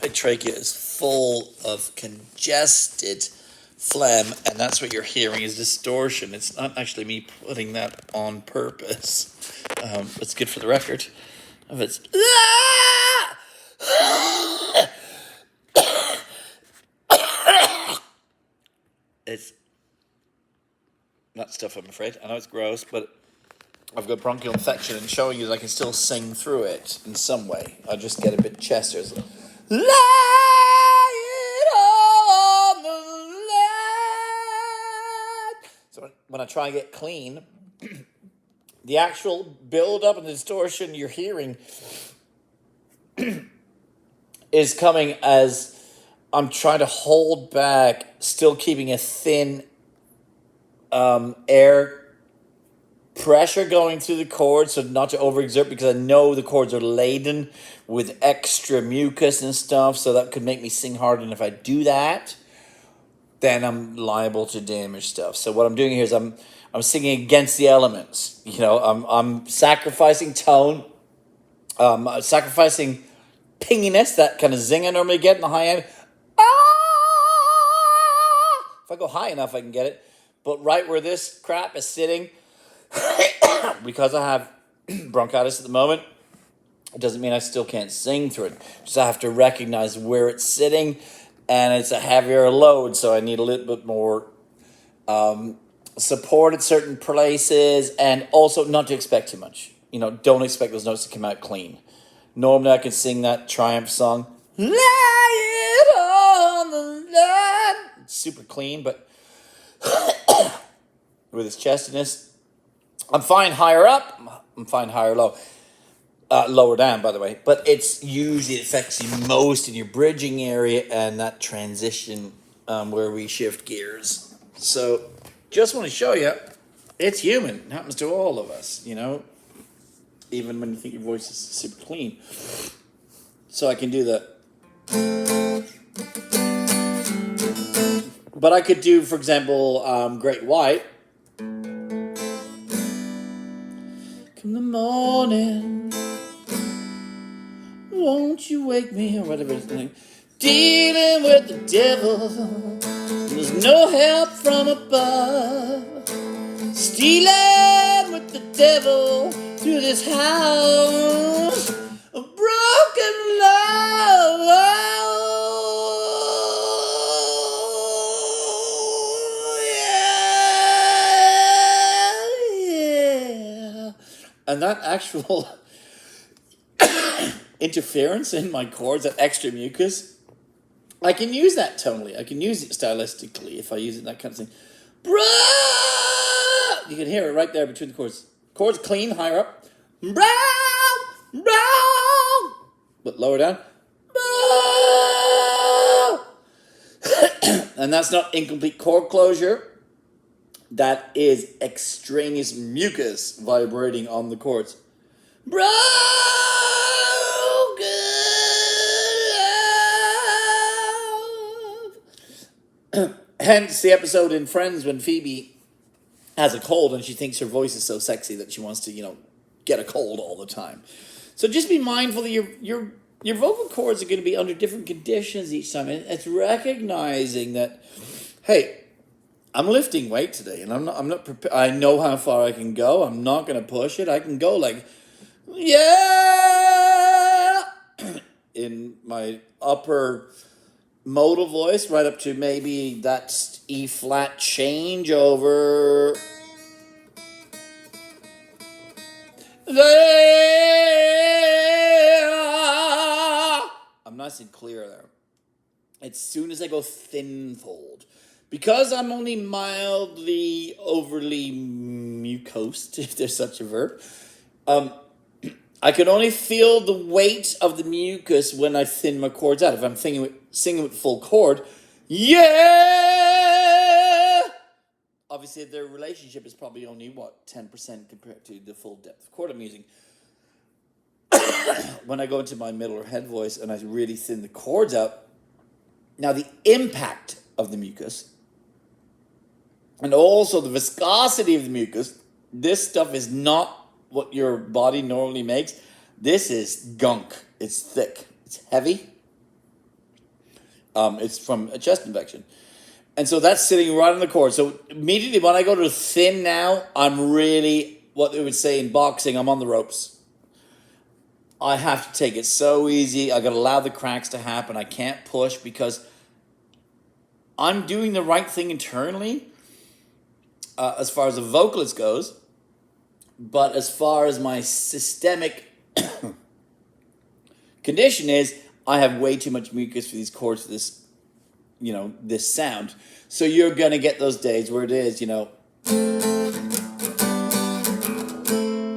My trachea is full of congested phlegm, and that's what you're hearing is distortion. It's not actually me putting that on purpose. It's good for the record. If it's it's not stuff, I'm afraid. I know it's gross, but I've got bronchial infection, and showing you that I can still sing through it in some way. I just get a bit chester. It's like, lay it on the line. So when I try and get clean, the actual build up and the distortion you're hearing is coming as I'm trying to hold back, still keeping a thin air pressure going through the cords, so not to overexert, because I know the cords are laden with extra mucus and stuff, so that could make me sing harder. And if I do that, then I'm liable to damage stuff. So what I'm doing here is I'm singing against the elements. You know, I'm sacrificing tone, sacrificing pinginess, that kind of zing I normally get in the high end. If I go high enough, I can get it. But right where this crap is sitting, because I have bronchitis at the moment, it doesn't mean I still can't sing through it. Just I have to recognize where it's sitting, and it's a heavier load, so I need a little bit more support at certain places, and also not to expect too much. You know, don't expect those notes to come out clean. Normally I can sing that Triumph song, lay it on the line. It's super clean, but with its chestiness, I'm fine higher up, I'm fine higher low. Lower down, by the way. But it's usually it affects you most in your bridging area and that transition where we shift gears. So just want to show you, it's human. It happens to all of us, you know, even when you think your voice is super clean. So I can do that. But I could do, for example, Great White. Come the morning, won't you wake me, or whatever it's like. Dealing with the devil, there's no help from above. Stealing with the devil through this house of broken love. And that actual interference in my chords, that extra mucus, I can use that tonally. I can use it stylistically if I use it, that kind of thing. You can hear it right there between the chords. Chords clean, higher up. But lower down. And that's not incomplete chord closure. That is extraneous mucus vibrating on the chords. Broken love. Hence the episode in Friends when Phoebe has a cold and she thinks her voice is so sexy that she wants to, you know, get a cold all the time. So just be mindful that your vocal cords are going to be under different conditions each time. And it's recognizing that, hey, I'm lifting weight today, and I'm not prepared. I know how far I can go. I'm not going to push it. I can go like, yeah, in my upper modal voice, right up to maybe that E flat change over. I'm nice and clear there. As soon as I go thin fold, because I'm only mildly overly mucosed, if there's such a verb, I can only feel the weight of the mucus when I thin my chords out. If I'm singing with full chord, yeah! Obviously, their relationship is probably only, 10% compared to the full depth of chord I'm using. When I go into my middle or head voice and I really thin the chords out, now the impact of the mucus and also the viscosity of the mucus, this stuff is not what your body normally makes. This is gunk. It's thick. It's heavy. It's from a chest infection. And so that's sitting right on the cord. So immediately when I go to thin now, I'm really, what they would say in boxing, I'm on the ropes. I have to take it so easy. I got to allow the cracks to happen. I can't push because I'm doing the right thing internally as far as the vocalist goes. But as far as my systemic condition is, I have way too much mucus for these chords for this, this sound. So you're going to get those days where it is,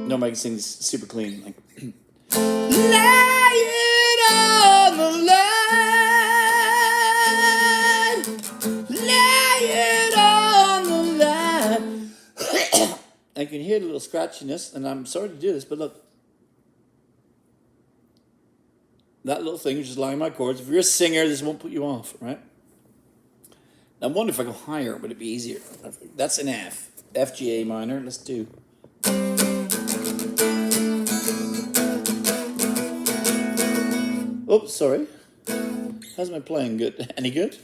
nobody can sing this super clean. Like, lay it on the line, lay it on the line. I can hear the little scratchiness, and I'm sorry to do this, but look. That little thing is just lying my chords. If you're a singer, this won't put you off, right? Now, I wonder if I go higher, would it be easier? That's an F. F, G, A minor. Let's do. Oops, sorry. How's my playing? Good? Any good?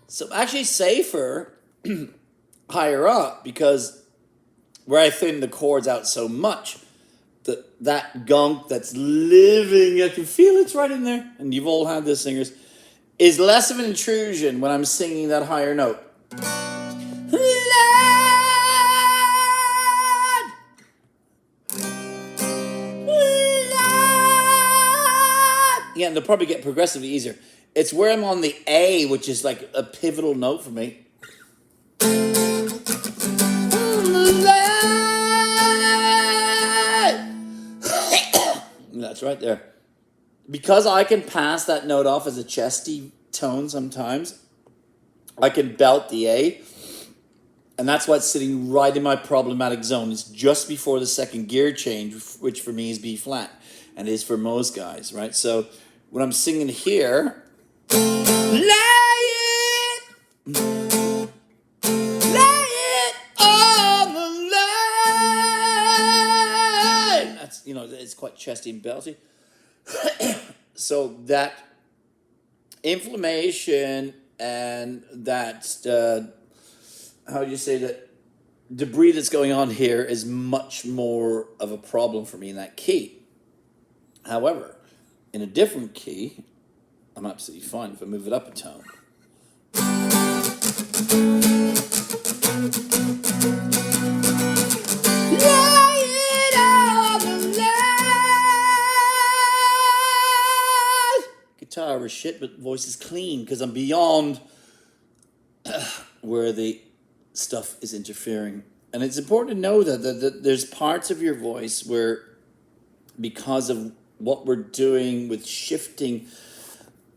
So actually safer higher up because where I thin the chords out so much, that gunk that's living, I can feel it's right in there, and you've all had this, singers, is less of an intrusion when I'm singing that higher note. Yeah, and they'll probably get progressively easier. It's where I'm on the A, which is like a pivotal note for me. That's right there. Because I can pass that note off as a chesty tone sometimes, I can belt the A. And that's what's sitting right in my problematic zone. It's just before the second gear change, which for me is B flat, and is for most guys, right? So when I'm singing here, lay it on the line. That's, it's quite chesty and belty. So that inflammation and that, how do you say that, debris that's going on here is much more of a problem for me in that key. However, in a different key, I'm absolutely fine if I move it up a tone. Lay it on the line. Guitar is shit, but voice is clean because I'm beyond where the stuff is interfering. And it's important to know that there's parts of your voice where, because of what we're doing with shifting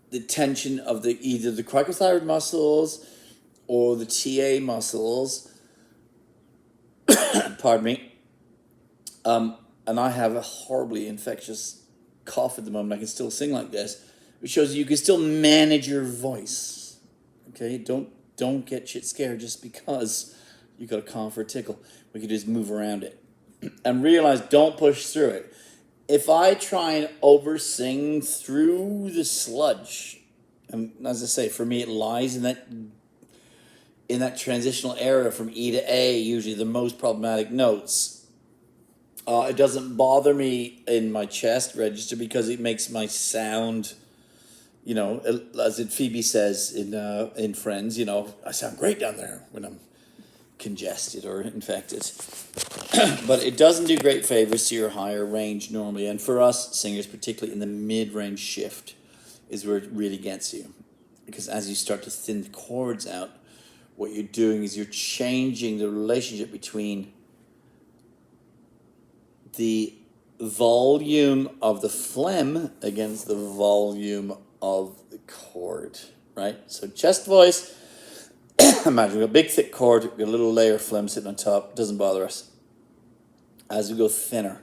the tension of either the cricothyroid muscles or the TA muscles, pardon me, and I have a horribly infectious cough at the moment. I can still sing like this, which shows you can still manage your voice. Okay, don't get shit scared just because you got a cough or a tickle. We can just move around it and realize, don't push through it. If I try and over sing through the sludge, and as I say, for me it lies in that transitional area from E to A, usually the most problematic notes. It doesn't bother me in my chest register because it makes my sound, as Phoebe says in Friends, I sound great down there when I'm congested or infected. But it doesn't do great favors to your higher range normally. And for us singers, particularly in the mid-range shift, is where it really gets you. Because as you start to thin the chords out, what you're doing is you're changing the relationship between the volume of the phlegm against the volume of the chord, right? So chest voice, imagine we've got a big thick chord, we've got a little layer of phlegm sitting on top, doesn't bother us. As we go thinner,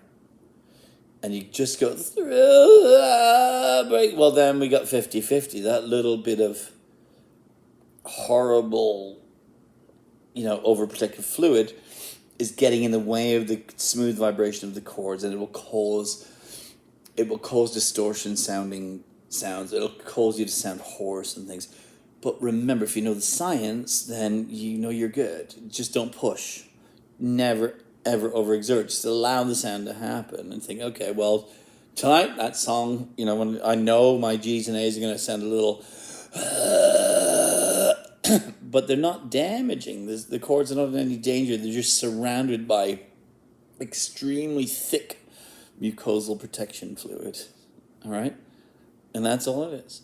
and you just go through break, well then we got 50-50, that little bit of horrible, overprotective fluid is getting in the way of the smooth vibration of the chords, and it will cause distortion sounding sounds. It'll cause you to sound hoarse and things. But remember, if you know the science, then you know you're good. Just don't push. Never, ever overexert. Just allow the sound to happen and think, okay, well, tonight, that song, when I know my G's and A's are going to sound a little... but they're not damaging. The chords are not in any danger. They're just surrounded by extremely thick mucosal protection fluid. All right? And that's all it is.